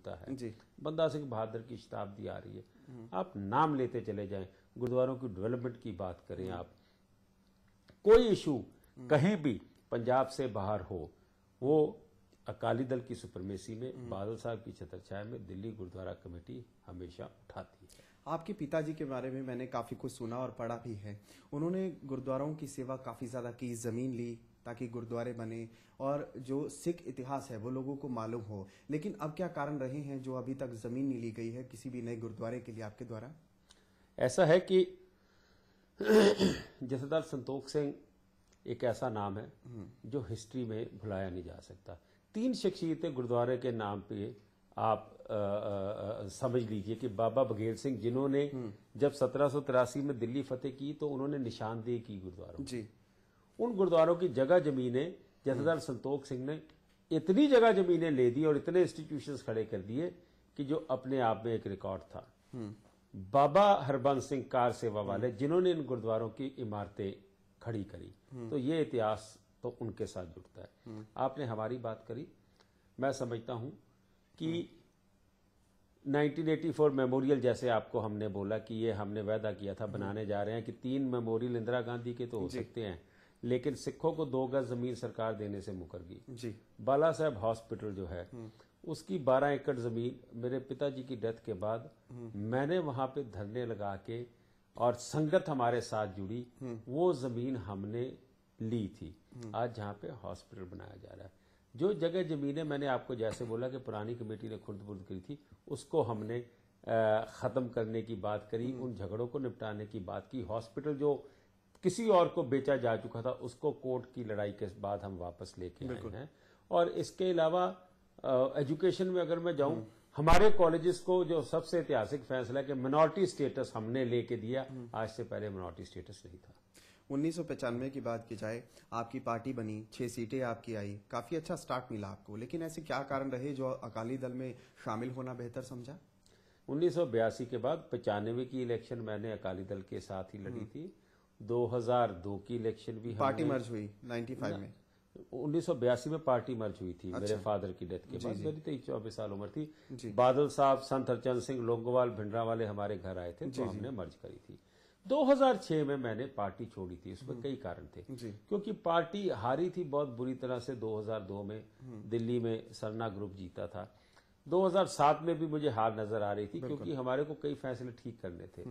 जुड़ता है जी। बंदा सिंह बहादुर की शताब्दी आ रही है, आप नाम लेते चले जाएं, गुरुद्वारों की डेवलपमेंट की बात करें, आप कोई इशू कहीं भी पंजाब से बाहर हो, वो अकाली दल की सुपरमेसी में, बादल साहब की छत्रछाया में दिल्ली गुरुद्वारा कमेटी हमेशा उठाती है। आपके पिताजी के बारे में मैंने काफी कुछ सुना और पढ़ा भी है। उन्होंने गुरुद्वारों की सेवा काफी ज्यादा की, जमीन ली ताकि गुरुद्वारे बने और जो सिख इतिहास है वो लोगों को मालूम हो। लेकिन अब क्या कारण रहे हैं जो अभी तक जमीन नहीं ली गई है किसी भी नए गुरुद्वारे के लिए आपके द्वारा? ऐसा है कि जथेदार संतोख सिंह एक ऐसा नाम है जो हिस्ट्री में भुलाया नहीं जा सकता। 3 शख्सियतें गुरुद्वारे के नाम पे आप समझ लीजिए कि बाबा बघेल सिंह, जिन्होंने जब 1783 में दिल्ली फतेह की तो उन्होंने निशानदेही की गुरुद्वारों जी। उन गुरुद्वारों की जगह जमीनें जथेदार संतोख सिंह ने इतनी जगह जमीनें ले दी और इतने इंस्टीट्यूशंस खड़े कर दिए कि जो अपने आप में एक रिकॉर्ड था। बाबा हरबंस सिंह कार सेवा वाले, जिन्होंने इन गुरुद्वारों की इमारतें खड़ी करी, तो ये इतिहास तो उनके साथ जुड़ता है। आपने हमारी बात करी, मैं समझता हूं कि 1984 मेमोरियल, जैसे आपको हमने बोला कि ये हमने वायदा किया था बनाने जा रहे हैं कि 3 मेमोरियल इंदिरा गांधी के तो हो सकते हैं, लेकिन सिखों को 2 गज जमीन सरकार देने से मुकर गई। जी। बाला साहब हॉस्पिटल जो है उसकी 12 एकड़ जमीन मेरे पिताजी की डेथ के बाद मैंने वहां पे धरने लगा के, और संगत हमारे साथ जुड़ी, वो जमीन हमने ली थी। आज जहां पे हॉस्पिटल बनाया जा रहा है, जो जगह जमीनें मैंने आपको जैसे बोला कि पुरानी कमेटी ने खुर्द-बुर्द करी थी, उसको हमने खत्म करने की बात करी, उन झगड़ों को निपटाने की बात की। हॉस्पिटल जो किसी और को बेचा जा चुका था उसको कोर्ट की लड़ाई के बाद हम वापस लेके आए हैं। और इसके अलावा एजुकेशन में अगर मैं जाऊं, हमारे कॉलेजेस को जो सबसे ऐतिहासिक फैसला है कि मिनॉरिटी स्टेटस हमने लेके दिया, आज से पहले मिनॉरिटी स्टेटस नहीं था। 1995 की बात की जाए, आपकी पार्टी बनी, 6 सीटें आपकी आई, काफी अच्छा स्टार्ट मिला आपको, लेकिन ऐसे क्या कारण रहे जो अकाली दल में शामिल होना बेहतर समझा? 1982 के बाद 95 की इलेक्शन मैंने अकाली दल के साथ ही लड़ी थी। 2002 की इलेक्शन भी पार्टी मर्ज हुई 95 में। 1982 में पार्टी मर्ज हुई थी। मेरे फादर की डेथ के बाद मेरी 23-24 साल उम्र थी। बादल साहब, संत हरचंद सिंह, लोंगोवाल, भिंडरा वाले हमारे घर आए थे, तो हमने मर्ज करी थी। 2006 में मैंने पार्टी छोड़ी थी। उसमें कई कारण थे, क्योंकि पार्टी हारी थी बहुत बुरी तरह से। 2002 में दिल्ली में सरना ग्रुप जीता था। 2007 में भी मुझे हार नजर आ रही थी, क्योंकि हमारे को कई फैसले ठीक करने थे।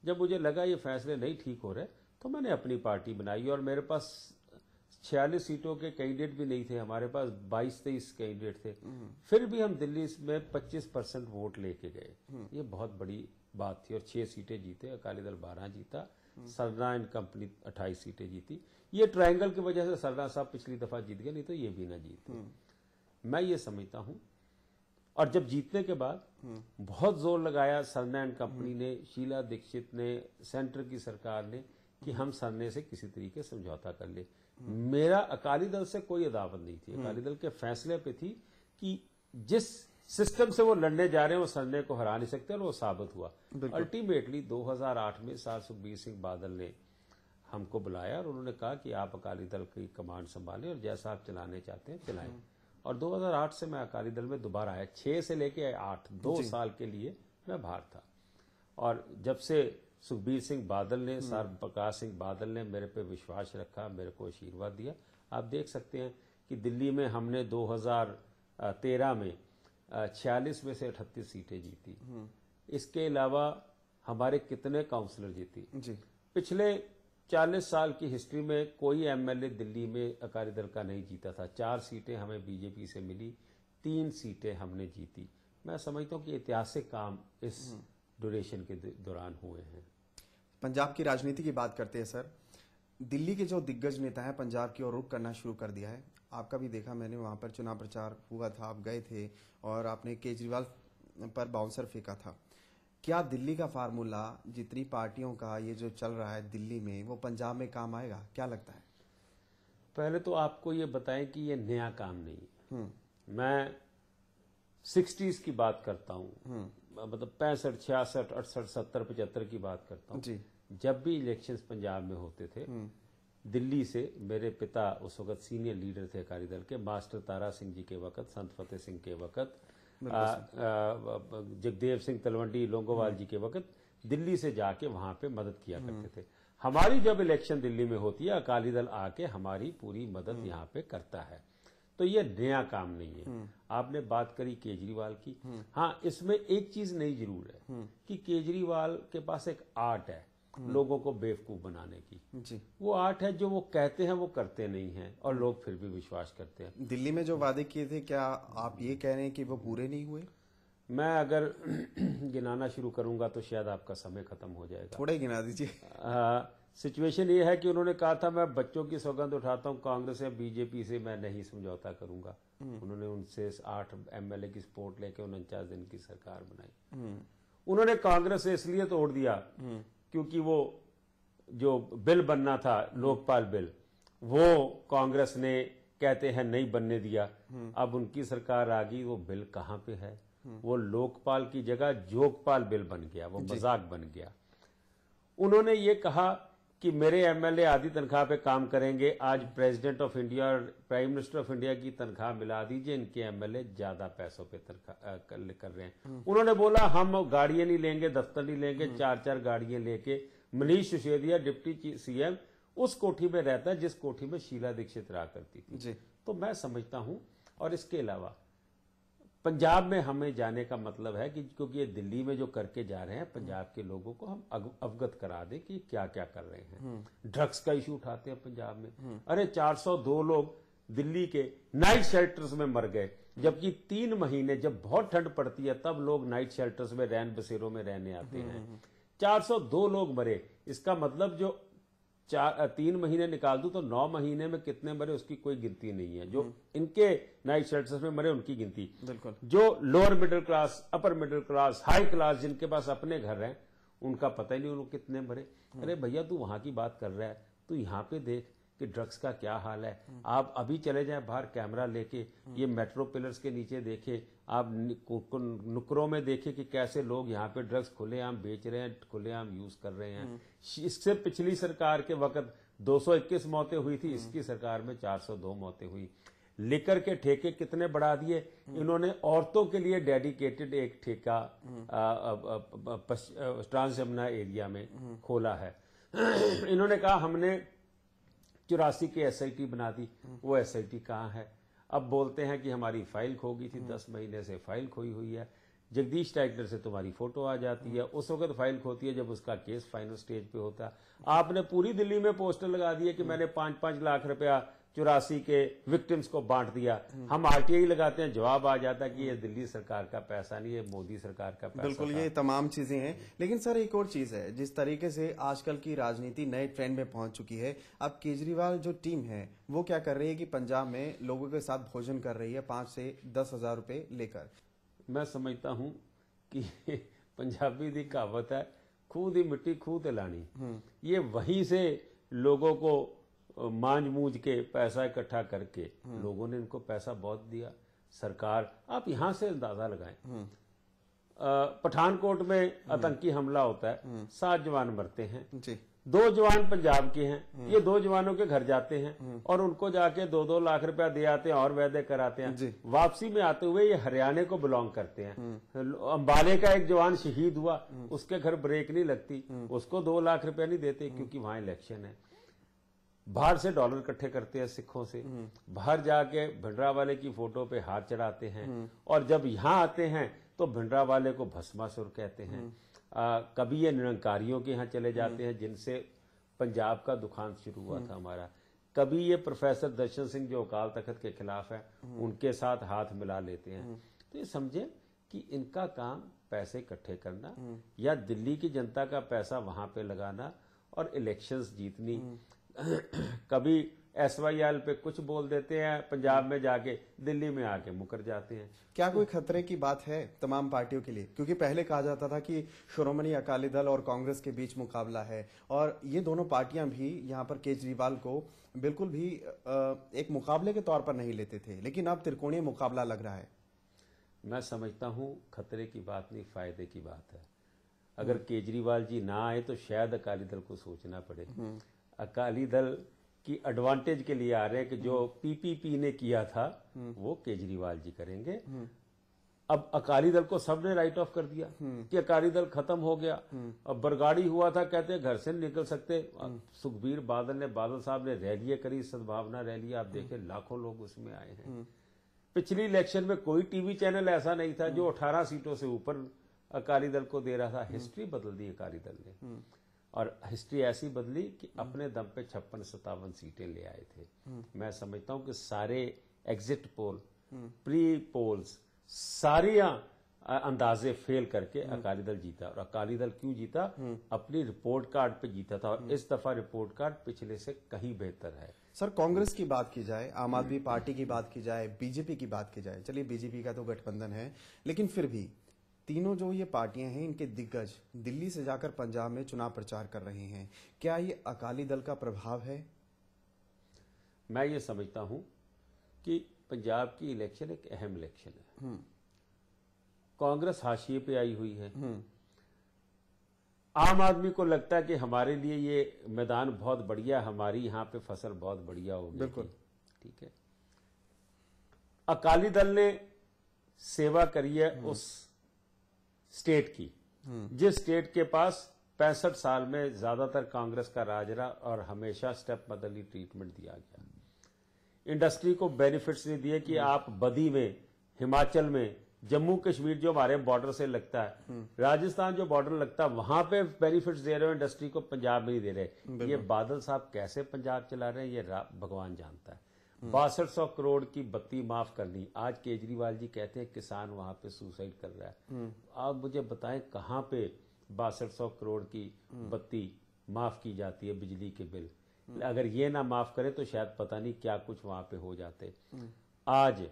जब मुझे लगा ये फैसले नहीं ठीक हो रहे, तो मैंने अपनी पार्टी बनाई। और मेरे पास 46 सीटों के कैंडिडेट भी नहीं थे, हमारे पास 22-23 कैंडिडेट थे। फिर भी हम दिल्ली में 25% वोट लेके गए। ये बहुत बड़ी बात थी। और 6 सीटें जीते, अकाली दल 12 जीता, सरना एंड कंपनी 28 सीटें जीती। ये ट्रायंगल की वजह से सरना साहब पिछली दफा जीत गए, नहीं तो ये भी ना जीते। मैं ये समझता हूं। और जब जीतने के बाद बहुत जोर लगाया सरना एंड कंपनी ने, शीला दीक्षित ने, सेंटर की सरकार ने, कि हम सरने से किसी तरीके समझौता कर ले। मेरा अकाली दल से कोई अदावत नहीं थी, अकाली दल के फैसले पे थी कि जिस सिस्टम से वो लड़ने जा रहे हैं वो सरने को हरा नहीं सकते, और वो साबित हुआ। अल्टीमेटली 2008 में सर सुखबीर सिंह बादल ने हमको बुलाया और उन्होंने कहा कि आप अकाली दल की कमांड संभालें और जैसा आप चलाने चाहते हैं चलाएं। और 2008 से मैं अकाली दल में दोबारा आया। 6 से लेके 8, 2 साल के लिए मैं बाहर था। और जब से सुखबीर सिंह बादल ने, सर प्रकाश सिंह बादल ने मेरे पे विश्वास रखा, मेरे को आशीर्वाद दिया, आप देख सकते हैं कि दिल्ली में हमने 2013 में 46 में से 38 सीटें जीती। इसके अलावा हमारे कितने काउंसलर जीती। पिछले 40 साल की हिस्ट्री में कोई एमएलए दिल्ली में अकाली दल का नहीं जीता था। 4 सीटें हमें बीजेपी से मिली, 3 सीटें हमने जीती। मैं समझता हूं कि ऐतिहासिक काम इस ड्यूरेशन के दौरान हुए हैं। पंजाब की राजनीति की बात करते हैं सर। दिल्ली के जो दिग्गज नेता है पंजाब की ओर रुख करना शुरू कर दिया है। आपका भी देखा मैंने, वहां पर चुनाव प्रचार हुआ था, आप गए थे और आपने केजरीवाल पर बाउंसर फेंका था। क्या दिल्ली का फार्मूला, जितनी पार्टियों का ये जो चल रहा है दिल्ली में, वो पंजाब में काम आएगा, क्या लगता है? पहले तो आपको ये बताएं कि ये नया काम नहीं है। मैं 60s की बात करता हूं, मतलब 65, 66, 68, 70, 75 की बात करता हूं। जब भी इलेक्शंस पंजाब में होते थे, दिल्ली से मेरे पिता उस वक्त सीनियर लीडर थे अकाली दल के, मास्टर तारा सिंह जी के वक्त, संत फतेह सिंह के वक्त, जगदेव सिंह तलवंडी लोंगोवाल जी के वक्त दिल्ली से जाके वहां पे मदद किया करते थे। हमारी जब इलेक्शन दिल्ली में होती है, अकाली दल आके हमारी पूरी मदद यहाँ पे करता है। तो ये नया काम नहीं है। आपने बात करी केजरीवाल की, हाँ, इसमें एक चीज नई जरूर है कि केजरीवाल के पास एक आर्ट है लोगों को बेवकूफ बनाने की जी। वो आर्ट है, जो वो कहते हैं वो करते नहीं हैं और लोग फिर भी विश्वास करते हैं। दिल्ली में जो वादे किए थे, क्या आप ये कह रहे हैं कि वो पूरे नहीं हुए? मैं अगर गिनाना शुरू करूंगा तो शायद आपका समय खत्म हो जाएगा। थोड़ा ही गिना दीजिए। सिचुएशन ये है कि उन्होंने कहा था मैं बच्चों की सौगंध उठाता हूं, कांग्रेस या बीजेपी से मैं नहीं समझौता करूंगा। उन्होंने उनसे 8 MLA की सपोर्ट लेके 49 दिन की सरकार बनाई। उन्होंने कांग्रेस से इसलिए तोड़ दिया क्योंकि वो जो बिल बनना था लोकपाल बिल, वो कांग्रेस ने कहते हैं नहीं बनने दिया। अब उनकी सरकार आ गई, वो बिल कहां पे है? वो लोकपाल की जगह जोगपाल बिल बन गया, वो मजाक बन गया। उन्होंने ये कहा कि मेरे MLA आधी तनख्वाह पे काम करेंगे। आज प्रेसिडेंट ऑफ इंडिया और प्राइम मिनिस्टर ऑफ इंडिया की तनख्वाह मिला दीजिए, इनके MLA ज्यादा पैसों पे तनख्वाह कर रहे हैं। उन्होंने बोला हम गाड़ियां नहीं लेंगे, दफ्तर नहीं लेंगे, 4-4 गाड़ियां लेके मनीष सिसोदिया डिप्टी CM उस कोठी में रहता है जिस कोठी में शीला दीक्षित रहा करती थी जी। तो मैं समझता हूं, और इसके अलावा पंजाब में हमें जाने का मतलब है कि क्योंकि ये दिल्ली में जो करके जा रहे हैं, पंजाब के लोगों को हम अवगत करा दें कि क्या क्या कर रहे हैं। ड्रग्स का इशू उठाते हैं पंजाब में। अरे 402 लोग दिल्ली के नाइट शेल्टर्स में मर गए, जबकि 3 महीने जब बहुत ठंड पड़ती है तब लोग नाइट शेल्टर्स में रैन बसेरों में रहने आते हैं। 402 लोग मरे। इसका मतलब जो 3 महीने निकाल दूं तो 9 महीने में कितने मरे उसकी कोई गिनती नहीं है। जो इनके नाइट शेल्टर्स में मरे उनकी गिनती। बिल्कुल। जो lower middle class, upper middle class, high class जिनके पास अपने घर हैं उनका पता ही नहीं उनको कितने मरे। अरे भैया तू वहां की बात कर रहा है, तू यहाँ पे देख कि ड्रग्स का क्या हाल है। आप अभी चले जाएं बाहर कैमरा लेके, ये मेट्रो पिलर्स के नीचे देखे, आप नुकरों में देखे कि कैसे लोग यहाँ पे ड्रग्स खुलेआम बेच रहे हैं, खुलेआम यूज कर रहे हैं। इससे पिछली सरकार के वक्त 221 मौतें हुई थी, इसकी सरकार में 402 मौतें हुई। लिकर के ठेके कितने बढ़ा दिए इन्होंने। औरतों के लिए डेडिकेटेड एक ठेका ट्रांस यमुना एरिया में खोला है। इन्होंने कहा हमने 84 की SIT बना दी, वो SIT कहाँ है? अब बोलते हैं कि हमारी फाइल खो गई थी, 10 महीने से फाइल खोई हुई है। जगदीश टाइटलर से तुम्हारी फोटो आ जाती है, उस वक्त फाइल खोती है जब उसका केस फाइनल स्टेज पे होता है। आपने पूरी दिल्ली में पोस्टर लगा दिए कि मैंने 5-5 लाख रुपया 84 के विक्टिम्स को बांट दिया। हम RTI लगाते हैं, जवाब आ जाता है कि ये दिल्ली सरकार का पैसा नहीं, ये मोदी सरकार का पैसा। बिल्कुल, ये तमाम चीजें हैं। लेकिन सर एक और चीज है, जिस तरीके से आजकल की राजनीति नए ट्रेंड में पहुंच चुकी है, अब केजरीवाल जो टीम है वो क्या कर रही है कि पंजाब में लोगों के साथ भोजन कर रही है 5 से 10 हजार रुपए लेकर। मैं समझता हूं कि पंजाबी दी कहावत है, खूह दी मिट्टी खूह ते लानी। ये वहीं से लोगों को मांझ मूझ के पैसा इकट्ठा करके लोगों ने इनको पैसा बहुत दिया। सरकार, आप यहां से अंदाजा लगाएं, पठानकोट में आतंकी हमला होता है, 7 जवान मरते हैं जी। 2 जवान पंजाब के हैं, ये 2 जवानों के घर जाते हैं और उनको जाके 2-2 लाख रुपया दे आते हैं और वादे कराते हैं। वापसी में आते हुए ये हरियाणा को बिलोंग करते हैं। अंबाले का एक जवान शहीद हुआ, उसके घर ब्रेक नहीं लगती, उसको 2 लाख रुपया नहीं देते क्योंकि वहां इलेक्शन है। बाहर से डॉलर इकट्ठे करते हैं सिखों से, बाहर जाके भिंडरावाले की फोटो पे हाथ चढ़ाते हैं और जब यहां आते हैं तो भिंडरावाले को भस्मासुर कहते हैं। कभी ये निरंकारियों के यहाँ चले जाते हैं जिनसे पंजाब का दुखांत शुरू हुआ था हमारा। कभी ये प्रोफेसर दर्शन सिंह जो अकाल तख्त के खिलाफ है उनके साथ हाथ मिला लेते हैं। तो ये समझे कि इनका काम पैसे इकट्ठे करना या दिल्ली की जनता का पैसा वहां पे लगाना और इलेक्शंस जीतनी। कभी SYL पे कुछ बोल देते हैं, पंजाब में जाके दिल्ली में आके मुकर जाते हैं। क्या कोई खतरे की बात है तमाम पार्टियों के लिए? क्योंकि पहले कहा जाता था कि श्रोमणी अकाली दल और कांग्रेस के बीच मुकाबला है और ये दोनों पार्टियां भी यहाँ पर केजरीवाल को बिल्कुल भी एक मुकाबले के तौर पर नहीं लेते थे, लेकिन अब त्रिकोणीय मुकाबला लग रहा है। मैं समझता हूँ खतरे की बात नहीं, फायदे की बात है। अगर केजरीवाल जी ना आए तो शायद अकाली दल को सोचना पड़े। अकाली दल की एडवांटेज के लिए आ रहे हैं कि जो PPP ने किया था वो केजरीवाल जी करेंगे। अब अकाली दल को सबने राइट ऑफ कर दिया कि अकाली दल खत्म हो गया। अब बरगाड़ी हुआ था, कहते हैं घर से नहीं निकल सकते। सुखबीर बादल साहब ने रैलियां करी, सद्भावना रैली, आप देखें लाखों लोग उसमें आए हैं। पिछली इलेक्शन में कोई टीवी चैनल ऐसा नहीं था जो 18 सीटों से ऊपर अकाली दल को दे रहा था। हिस्ट्री बदल दी अकाली दल ने, और हिस्ट्री ऐसी बदली कि अपने दम पे 56-57 सीटें ले आए थे। मैं समझता हूं कि सारे एग्जिट पोल, प्री पोल्स, सारे अंदाजे फेल करके अकाली दल जीता। और अकाली दल क्यों जीता? अपनी रिपोर्ट कार्ड पे जीता था, और इस दफा रिपोर्ट कार्ड पिछले से कहीं बेहतर है। सर, कांग्रेस की बात की जाए, आम आदमी पार्टी की बात की जाए, बीजेपी की बात की जाए, चलिए बीजेपी का तो गठबंधन है, लेकिन फिर भी तीनों जो ये पार्टियां हैं, इनके दिग्गज दिल्ली से जाकर पंजाब में चुनाव प्रचार कर रहे हैं। क्या ये अकाली दल का प्रभाव है? मैं ये समझता हूं कि पंजाब की इलेक्शन एक अहम इलेक्शन है। कांग्रेस हाशिए पे आई हुई है। आम आदमी को लगता है कि हमारे लिए ये मैदान बहुत बढ़िया, हमारी यहां पे फसल बहुत बढ़िया होगी। बिल्कुल ठीक है। अकाली दल ने सेवा करी है उस स्टेट की, जिस स्टेट के पास 65 साल में ज्यादातर कांग्रेस का राज रहा और हमेशा स्टेप मदरली ट्रीटमेंट दिया गया। इंडस्ट्री को बेनिफिट्स नहीं दिए कि आप बदी में, हिमाचल में, जम्मू कश्मीर जो हमारे बॉर्डर से लगता है, राजस्थान जो बॉर्डर लगता है, वहां पे बेनिफिट्स दे रहे हो इंडस्ट्री को, पंजाब में नहीं दे रहे। ये बादल साहब कैसे पंजाब चला रहे हैं, ये भगवान जानता है। 6200 करोड़ की बत्ती माफ करनी, आज केजरीवाल जी कहते हैं किसान वहां पे सुसाइड कर रहा है। आप मुझे बताएं कहां पे 6200 करोड़ की बत्ती माफ की जाती है, बिजली के बिल? अगर ये ना माफ करे तो शायद पता नहीं क्या कुछ वहां पे हो जाते। आज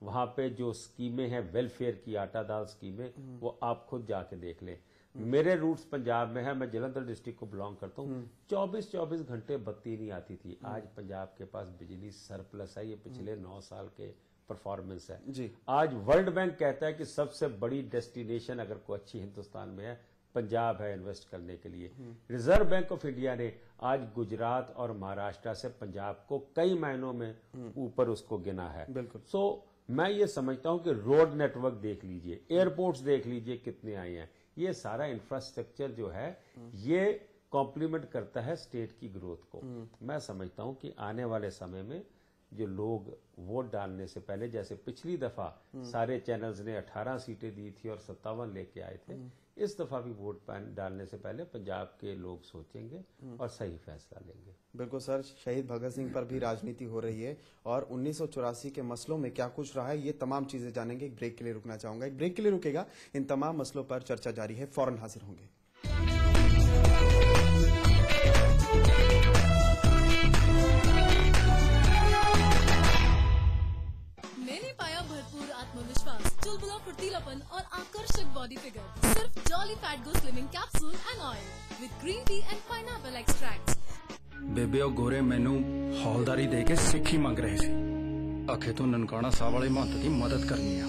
वहां पे जो स्कीमें हैं वेलफेयर की, आटा दाल स्कीमें, वो आप खुद जाके देख लें। मेरे रूट्स पंजाब में है, मैं जलंधर डिस्ट्रिक्ट को बिलोंग करता हूँ। 24-24 घंटे बत्ती नहीं आती थी। आज पंजाब के पास बिजली सरप्लस है। ये पिछले 9 साल के परफॉर्मेंस है जी। आज वर्ल्ड बैंक कहता है कि सबसे बड़ी डेस्टिनेशन अगर कोई अच्छी हिंदुस्तान में है, पंजाब है इन्वेस्ट करने के लिए। रिजर्व बैंक ऑफ इंडिया ने आज गुजरात और महाराष्ट्र से पंजाब को कई महीनों में ऊपर उसको गिना है। बिल्कुल। मैं ये समझता हूं कि रोड नेटवर्क देख लीजिए, एयरपोर्ट्स देख लीजिए कितने आए हैं। ये सारा इंफ्रास्ट्रक्चर जो है ये कॉम्प्लीमेंट करता है स्टेट की ग्रोथ को। मैं समझता हूं कि आने वाले समय में जो लोग वोट डालने से पहले, जैसे पिछली दफा सारे चैनल्स ने 18 सीटें दी थी और 57 लेके आए थे, इस दफा भी वोट डालने से पहले पंजाब के लोग सोचेंगे और सही फैसला लेंगे। बिल्कुल सर, शहीद भगत सिंह पर भी राजनीति हो रही है और 1984 के मसलों में क्या कुछ रहा है, ये तमाम चीजें जानेंगे। एक ब्रेक के लिए रुकना चाहूंगा, एक ब्रेक के लिए रुकेगा। इन तमाम मसलों पर चर्चा जारी है, फौरन हाजिर होंगे। मैंने पाया भरपूर आत्मविश्वास, चुलबुला, फुर्तीलापन और आकर्षक बॉडी फिगर सिर्फ jolly fat go slimming capsule and oil with green tea and pineapple extract. बेबे और गोरे मैनू हौलदारी दे के सिक्खी मंग रहे थे, आखे तू ननकाना साह वाले महंत की मदद करनी है।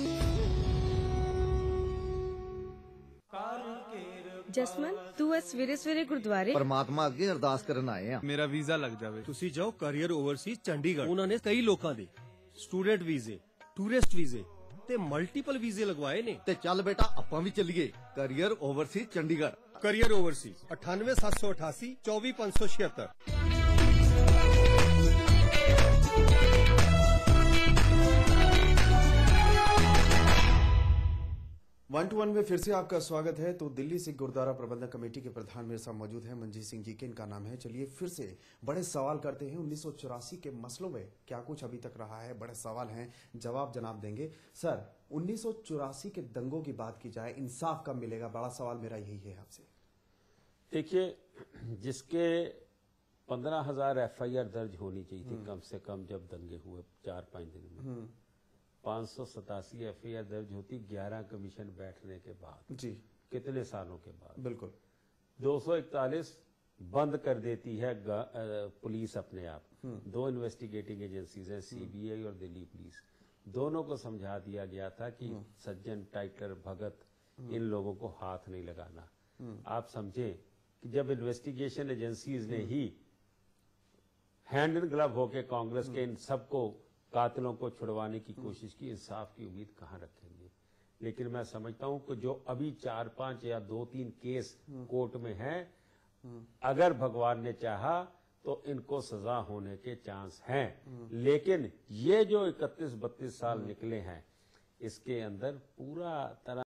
जसमन, तू आज सवेरे सवेरे गुरुद्वारे परमात्मा अगे अरदास करन आए हैं। मेरा वीजा लग जावे। ਤੁਸੀਂ ਜਾਓ ਕੈਰੀਅਰ ਓਵਰਸੀਜ਼ ਚੰਡੀਗੜ੍ਹ। ਉਹਨਾਂ ਨੇ ਕਈ ਲੋਕਾਂ ਦੇ ਸਟੂਡੈਂਟ ਵੀਜ਼ੇ, ਟੂਰਿਸਟ ਵੀਜ਼ੇ ਤੇ ਮਲਟੀਪਲ ਵੀਜ਼ੇ ਲਗਵਾਏ ਨੇ। ਤੇ ਚੱਲ ਬੇਟਾ ਆਪਾਂ ਵੀ ਚੱਲੀਏ career overseas Chandigarh. Career overseas 98788 24576। 1 to 1 में फिर से आपका स्वागत है। तो दिल्ली से गुरुद्वारा प्रबंधक कमेटी के प्रधान मेरे साथ मौजूद हैं, मनजीत सिंह जी के इनका नाम है। चलिए फिर से बड़े सवाल करते हैं। 1984 के मसलों में क्या कुछ अभी तक रहा है, बड़े सवाल हैं, जवाब जनाब देंगे। सर, 1984 के दंगों की बात की जाए, इंसाफ कब मिलेगा? बड़ा सवाल मेरा यही है आपसे। देखिए, जिसके 15,000 FIR दर्ज होनी चाहिए थी कम से कम जब दंगे हुए 4-5 दिन में, 587 FIR दर्ज होती 11 कमीशन बैठने के बाद। जी। कितने सालों के बाद? बिल्कुल। 241 बंद कर देती है पुलिस अपने आप। 2 इन्वेस्टिगेटिंग एजेंसीज हैं, CBI और दिल्ली पुलिस। दोनों को समझा दिया गया था कि सज्जन, टाइटलर, भगत, इन लोगों को हाथ नहीं लगाना। आप समझें कि जब इन्वेस्टिगेशन एजेंसीज ने ही हैंड इन ग्लव होके कांग्रेस के इन सबको, कातिलों को छुड़वाने की कोशिश की, इंसाफ की उम्मीद कहां रखेंगे? लेकिन मैं समझता हूं कि जो अभी 4-5 या 2-3 केस कोर्ट में हैं, अगर भगवान ने चाहा तो इनको सजा होने के चांस हैं। लेकिन ये जो 31-32 साल निकले हैं, इसके अंदर पूरा तरह